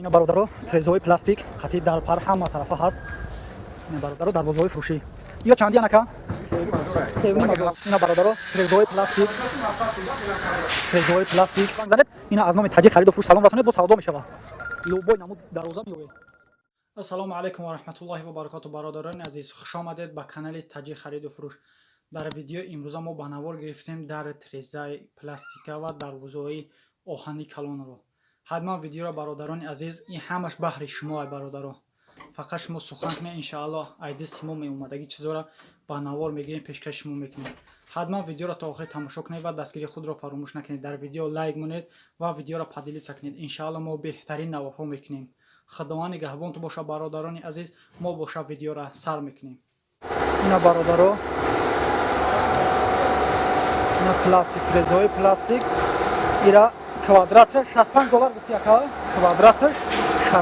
اینا برادرو ترزوی پلاستیک خطی در پر همه طرفه هست. اینا برادرو دروازه‌های فروشی یا چندی انکا سیونی مازور. اینا برادرو ترزوی پلاستیک زنید. اینا از نام تاجی خرید و فروش سلام رسانید با سودا میشوه. لوبوی نمود دروازه میوه. السلام علیکم و رحمت الله و برکاته برادران عزیز، خوش آمدید به کانال تاجی خرید و فروش. در ویدیو امروز ما با نوار گرفتیم در ترزای پلاستیک و دروازه‌های آهنی کلان رو. حتما ویدیو را برادران عزیز این همش بهر شما برادران. فقط شما سخن کنید ان شاء الله ایدست ما می اومدگی چیزا را با نوار میگیم پیشکش شما میکنیم. حتما ویدیو را تا آخر تماشا کنید و دستگیری خود را فراموش نکنید. در ویدیو لایک مونید و ویدیو را پادلیت کنید. ان شاء الله ما بهترین نوارها میکنیم. خداوند نگهبان تو باشه برادران عزیز. ما باشه ویدیو را سر میکنیم. اینا برادران اینا پلاستیک ترزای پلاستیک ایرا کوادراتش $65 گفتی اکا کوادراتش $65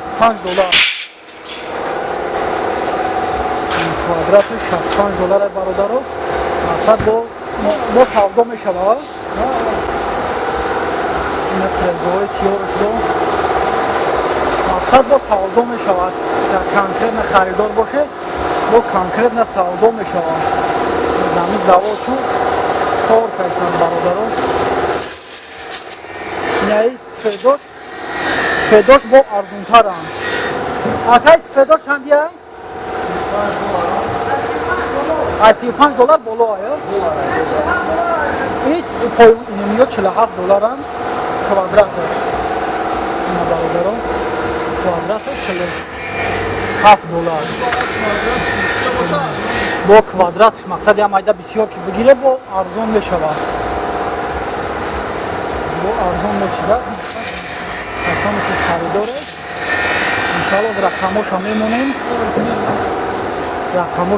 این کوادراتش $65 برادرو مقصد با سودا میشود. این ترزای تیورش رو مقصد با سودا میشود. در کانکریت نه خریدار باشه با کانکریت نه سودا میشود. زمین زواد شو کار کردن برادرو. نه سفیداش با ارزون ترن. آکای سفیداش چندیه؟ $35 بالا آیا؟ هیچ پای اینمیو $47 هم کوادراتش. اینا برادران کوادراتش $47 با کوادراتش مقصد هم ایده بسیار که بگیره با ارزون میشود. با ارزون میشود کسانی که خریداره انشاءالله رقماش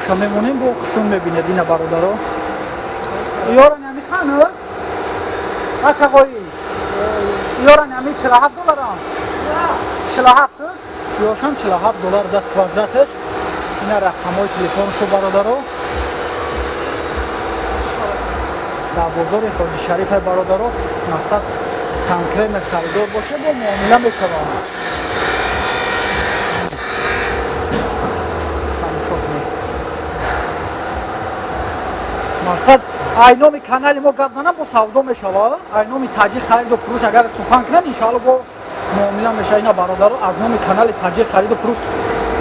هم میمونیم با خودتون میبینید. این برادرها یارن همی خانه اکا قایی یارن همی $47 هم 47 یاشم $47 دست کوادراتش. این رقمای تلفنشو برادرها در بازار خواجه شریف برادرها مقصد کانکریت خریدار باشه با معامله میکنم. مقصد اینامی کانال ما گپ زنم با سودا میشود. اینامی تاجی خرید و فروش اگر سخن کنن انشاءالله با معامله میشه. اینا برادرها از نام کانال تاجی خرید و فروش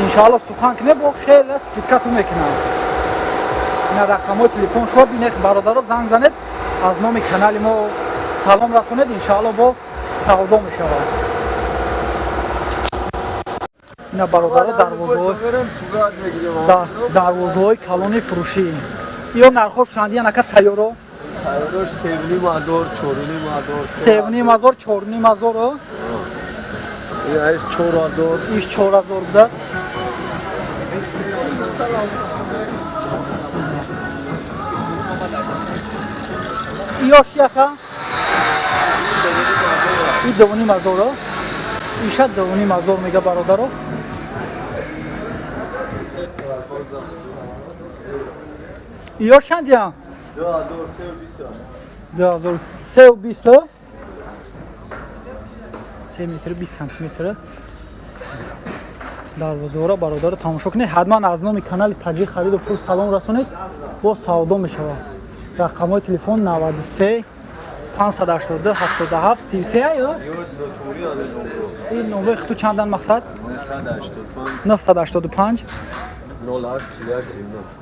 انشاءالله سخن کنه با خیلی اسکیکاتو میکنن. اینا رقمای تلفن شو بینید برادرها زنگ زنید از نام کانال ما سلام رسونید انشاءالله با سودا میشود. اینا برادرها دروازه‌های کلانی فروشی یا نرخش چندی نکه تیارو تیارش سیونی مازور چورونی مازور سیونی مازور چورونی مازور ایش $4000 ایش $4000 بده. ایش یکا این دوونی مازور ایشا دوونی مازور میگه برادرو. ایش چندی هم؟ $320 3 متر 20 سانتی متر دروازه را برادر تماشا کنید. حتما از نام کانال تاجی خرید و فروش سلام رسونید با سودا میشود. رقمای تلفن 93 582 77 33 یا این نمره تو چندن مقصد 985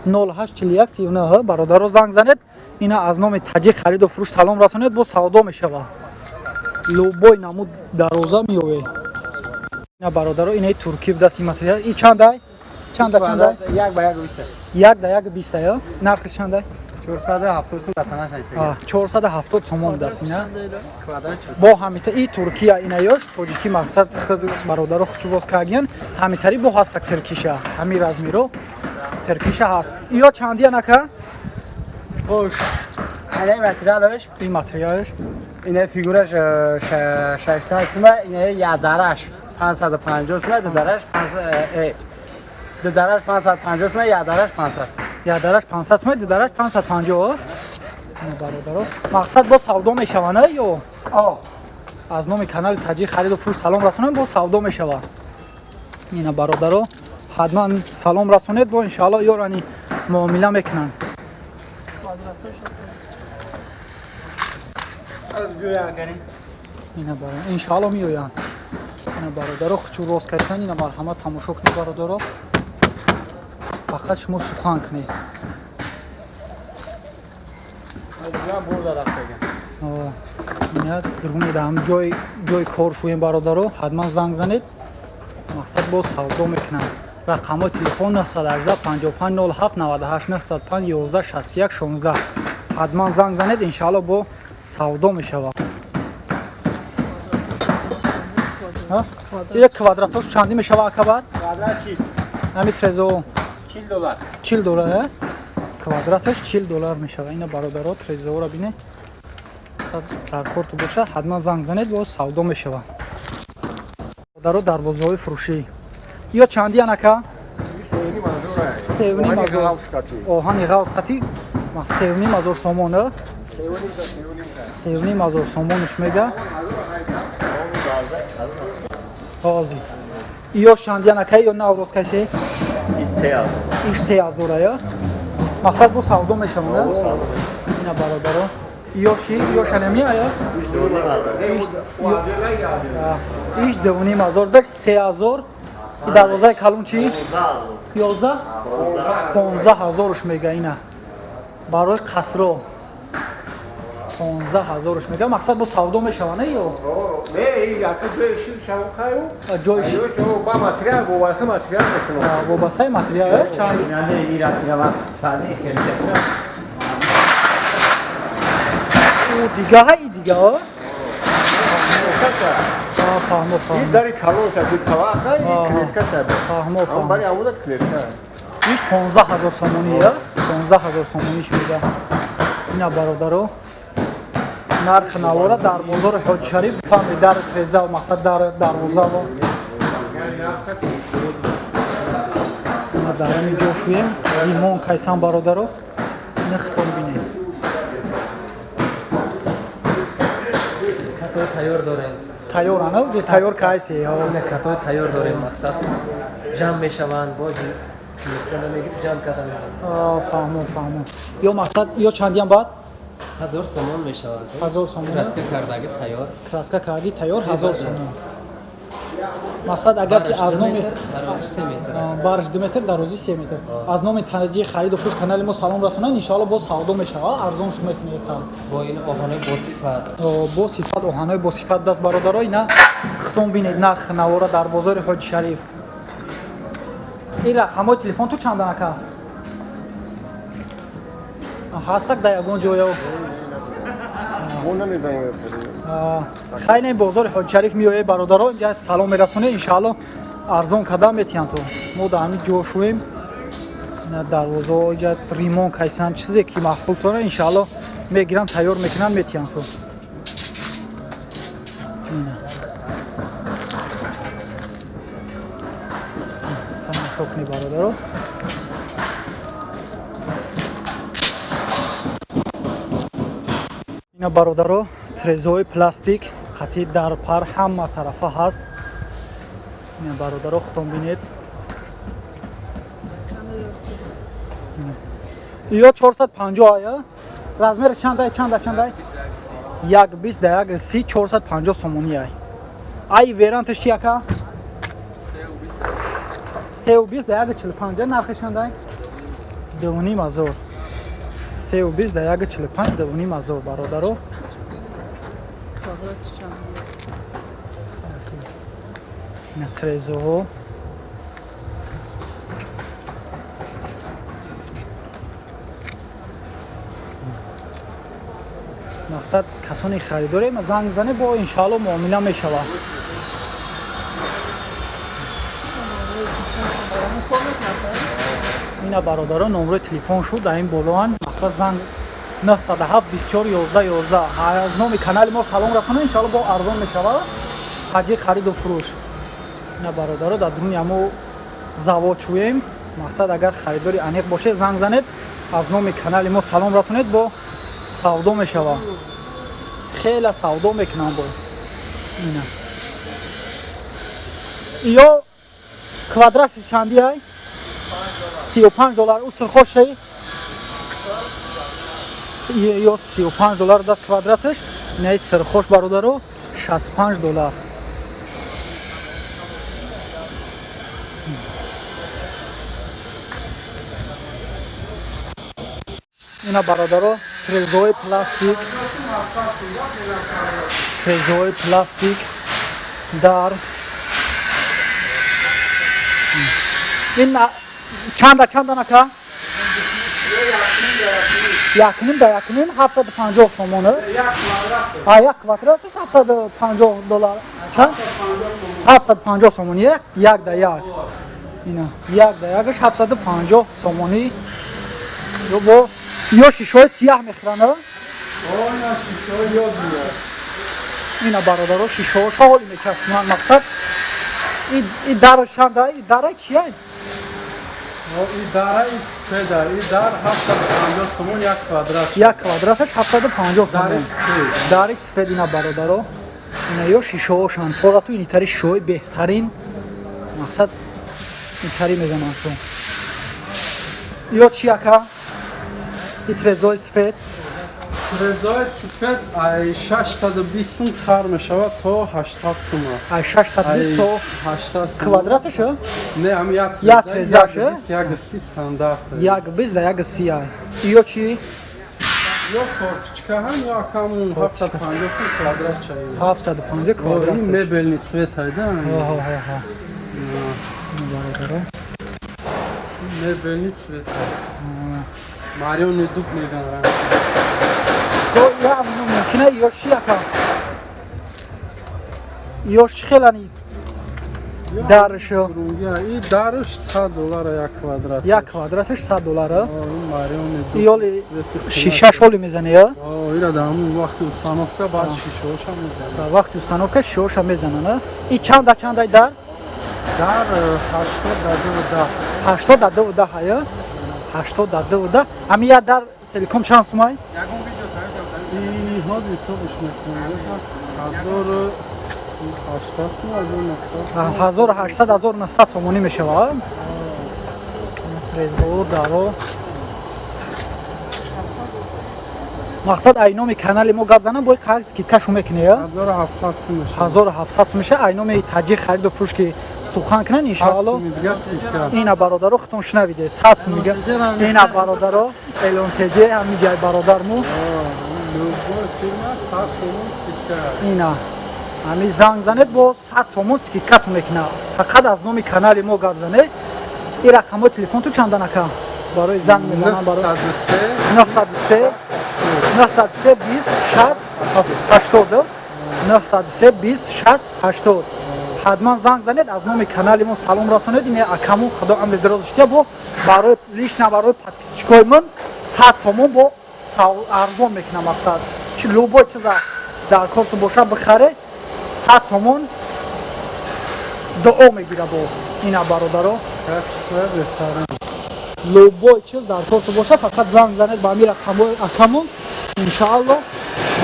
0841 39 برادر رو زنگ زنید. اینا از نام تاجی خرید و فروش سلام رسونید با سودا میشود. لوبوی نمود دروازه میوه. اینا برادر رو اینای ترکی دست متریال این چنده؟ چند یک به یک 20 یا نرخش چنده؟ 470 تومان دست اینا با همیته این ترکیه اینایش توجیکی مقصد خود برادر رو خوش باز کردن همیتری با هست ترکیشه همین رزمی رو ترکیشه هست. یا چندی نکه خوش این متریالش اینه فیگورش 600 سمه اینه یه درش 550 سمه درش 550 سمه یه درش 500 یه درش 500 سمه درش 550 برادر مقصد با سودا میشونه یا аз номи канали таҷи хариду фурӯш салом расонем, бо савдо мешавад. Ина бародаро ҳатман салом расонед, бо иншоалло ёрани муомила мекунанд. ина бара иншоалло меоянд. ина бародаро хучу рост кайсан, ина марҳамат тамошо кунед бародаро. фақат шумо сухан кунед. ина дургунедам ҷои кор шуем бародаро, ҳатман занг занед. мақсад боз савдо мекунам. рақамҳои телефон 918 55 07 98 905 11 61 16. ҳатман занг занед, иншоалло бо савдо мешавад. як квадратош чанди мешавад акабар? Квадрат чил? Ами трезо $40. $40, квадраташ $40 мешавад. ина бародаро трезоро бинед. дар корту боша, ҳатман занг занед, бо савдо мешавад. бародаро дарвозаҳои фурӯшӣ. ё чанди анака? Севним азор. Оҳани ғавсқатӣ 7,000 сомон, а? 7,000 сомонш мега. ҳозир. ё чанди анака ё навроз кайсе? Иш 3,000 я? Мақсад бо савдо мешавад, а? ина бародаро. ё чи? ё шанами ая? Иш 2,500 даш 3,000. И дарвозаи калон чи? 11? 15,000 мега ина. барои қасро 15,000 мега. мақсад бо савдо мешавад, не ё? ҷойши вобастаи материал чанд? дигаҳа и дигаҳа? иш 15,000 сомонӣ, я? 15,000 сомониш мега. ина бародаро нархи навора дар бозори ҳоҷи шариф фаҳми дар треза, мақсад дар дарвоза ва ина дарами ҷо шуем римон кайсан бародаро. ина хитон бинем. катои тайёр дорем. Тайёр ана? Ҷо тайёр кайсе? ина катои тайёр дорем, мақсад ҷамъ мешаванд, бози мегир ҷамъ карда мешаванд. фаҳмон. ё мақсад ё чандиам баъд? 1000 сомон мешавад. 1000 сомон. краска кардаги тайёр. Краска карди тайёр 1000 сомон. мақсад агар ки аз номи дарози 3 метр. барш 2 метр, дарози 3 метр. аз номи таҷи хариду фурӯш канали мо салом расонанд, иншоалло бо савдо мешавад, арзон шумо мекунед. бо ин оҳанои босифат. бо сифат, оҳанои бо сифат даст бародаро. ина хитон бинед нархи навора дар бозори ҳоҷи шариф. ин рақамҳои телефон ту чанд анака? ҳастак дар ягон ҷоя? хайне бозори ҳоҷи шариф меояд бародаро, инҷа салом мерасонед, иншоалло арзон карда метиҳанд ту. мо дар ҳамин ҷо шуем. ина дарвозаҳо инҷа римон кайсан, чизе ки махфултона иншоалло мегиранд, тайёр мекунанд, метиҳанд ту. ина тамошо кунед бародаро. ина бародаро трезои пластик қатъи дар пар ҳама тарафа ҳаст. ина бародаро хитон бинед. ё 450 ая? размери чандай? 1,20 дар 1,30 450 сомонӣ ай. ай веранташ чи ака? 3,20 дар 1,45 нархи чандай? 2,500. 3,20 дар 1,45 2,500 бародаро. ина трезоҳо. мақсад касони харидорем занг зане, бо иншоалло муомила мешавад. ина бародаро номрои телефон шуд дар ин болоан. мақсад занг 907 24 11 11. аз номи канали мо салом расонед, иншоалло бо арзон мешавад ҳаҷи хариду фурӯш. ина бародаро дар дуруни ҳамо завод шуем. мақсад агар харидори аниқ бошед, занг занед, аз номи канали мо салом расонед, бо савдо мешавад. хела савдо мекунам бо اینا یا کвадрат چندی های 35 دلار او سرخوشه یا 35 دلار دست کвадратش نه سرخوش برادرو 65 دلار اینا برادرو ترزوی پلاستیک در این چند نکه یکنیم 750 سومونه یک کвадратش 750 دلار چند 750 سومونی یک در یک اینا یک در یکش 750 سومونی یا شیشه‌های سیاه میخرن اینا برادرو شیشه ها حالی میکشن مقصد این در شنده این در چیه؟ این در سفیده این در 750 سومون یک کвадрат یک کвадратش 750 سومون در سفید اینا برادرو اینا یا شیشه هاشن فقط تو این تری شیشه های بهترین مقصد این تری میزنن تو یا چیه که؟ این ترزوی سفید رضای سفید 620 سوم سر میشود تا 800 سوم 620 تا 800 کвадратشه؟ نه هم یک ترزاشه؟ یک سی استاندارد یک 20 در یک 30 یا چی؟ یا форточка هم یا کامون 750 سوم کвадрат چایی 750 کвадрат این мебельный цвет айда мебельный цвет марионный дуб меган تو یا ممکنه یوشی یکم یوش خیلی درشو این درش 100 دلار یک کвадрат یک کвадратش 100 دلاره این марионный дуб یولی شیشه شولی میزنه یا اینا در همون وقت установка بعد شیشه هاش هم میزنه وقتی установка شیشه هم میزنه این چند در در 80 در 10 های 80 در 10 همین یک در سیلیکون چند سومای این ها حسابش میکنه 1800 1900 سومونی میشه رزور دارو مقصد اینومی کانال ما گپ زنم باید قرض کی کشو میکنه 1700 میشه 1700 میشه اینومی تاجیک خرید و فروش که سخن کنن ان شاء الله اینا برادرو ختم شنویده 100 میگه اینا برادرو الان تجه همین جای برادرمو اینا همین زنگ زنید با 100 سومون سکیکت میکنه فقط از نام کانال ما گپ زنه این رقم تلفن تو چند دانه کم برای زنگ میزنن برای 903 903 20 60 80 903 20 60 80 حتما زنگ زنید از نام کانال ما سلام رسونید این اکمو خدا عمر دراز اشتیا با برای لیش نه برای پادپیسچیکای من 100 سومون با ارزون میکنم مقصد چی لوبو چیزا در کارت باشه بخره 100 سومون دعا میگیره با اینا برادرو لوبو چیز در کارت باشه فقط زنگ زنید با امیر اکمو ان شاء الله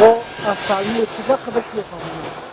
با اصلی چیزا خودش بفهمید